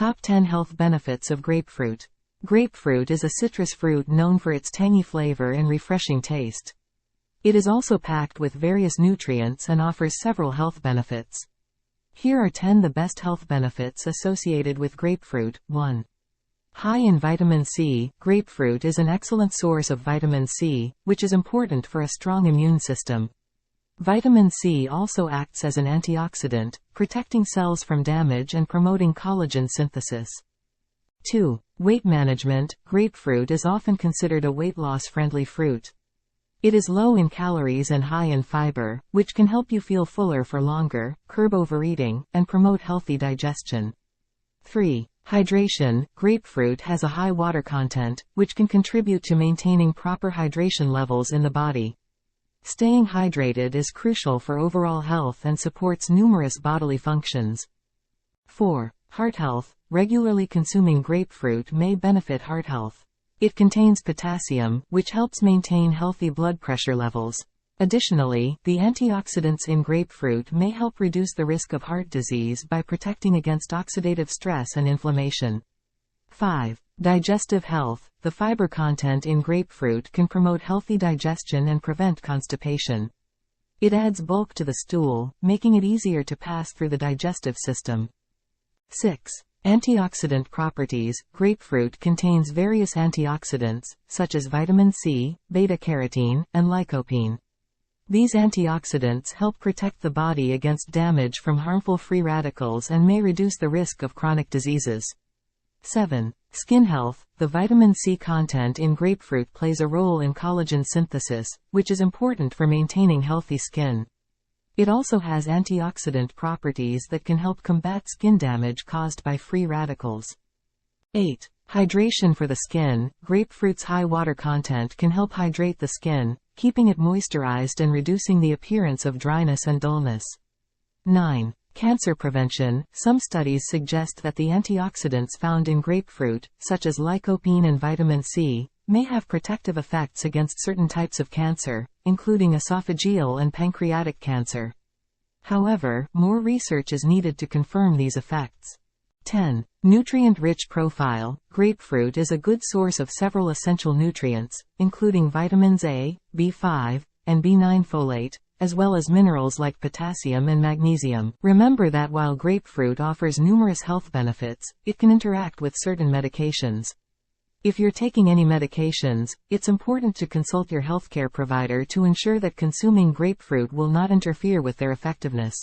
Top 10 Health Benefits of Grapefruit. Grapefruit is a citrus fruit known for its tangy flavor and refreshing taste. It is also packed with various nutrients and offers several health benefits. Here are 10 the best health benefits associated with grapefruit. 1. High in vitamin C. Grapefruit is an excellent source of vitamin C, which is important for a strong immune system. Vitamin C also acts as an antioxidant, protecting cells from damage and promoting collagen synthesis. 2. Weight management. Grapefruit is often considered a weight loss-friendly fruit. It is low in calories and high in fiber, which can help you feel fuller for longer, curb overeating, and promote healthy digestion. 3. Hydration. Grapefruit has a high water content, which can contribute to maintaining proper hydration levels in the body. Staying hydrated is crucial for overall health and supports numerous bodily functions. 4. Heart health. Regularly consuming grapefruit may benefit heart health. It contains potassium, which helps maintain healthy blood pressure levels. Additionally, the antioxidants in grapefruit may help reduce the risk of heart disease by protecting against oxidative stress and inflammation. 5. Digestive health. The fiber content in grapefruit can promote healthy digestion and prevent constipation. It adds bulk to the stool, making it easier to pass through the digestive system. 6. Antioxidant properties. Grapefruit contains various antioxidants, such as vitamin C, beta-carotene, and lycopene. These antioxidants help protect the body against damage from harmful free radicals and may reduce the risk of chronic diseases. 7. Skin health. The vitamin C content in grapefruit plays a role in collagen synthesis, which is important for maintaining healthy skin. It also has antioxidant properties that can help combat skin damage caused by free radicals. 8. Hydration for the skin. Grapefruit's high water content can help hydrate the skin, keeping it moisturized and reducing the appearance of dryness and dullness. 9. Cancer prevention. Some studies suggest that the antioxidants found in grapefruit, such as lycopene and vitamin C, may have protective effects against certain types of cancer, including esophageal and pancreatic cancer. However, more research is needed to confirm these effects. 10. Nutrient-rich profile. Grapefruit is a good source of several essential nutrients, including vitamins A, B5, and B9 folate, as well as minerals like potassium and magnesium. Remember that while grapefruit offers numerous health benefits, it can interact with certain medications. If you're taking any medications, it's important to consult your healthcare provider to ensure that consuming grapefruit will not interfere with their effectiveness.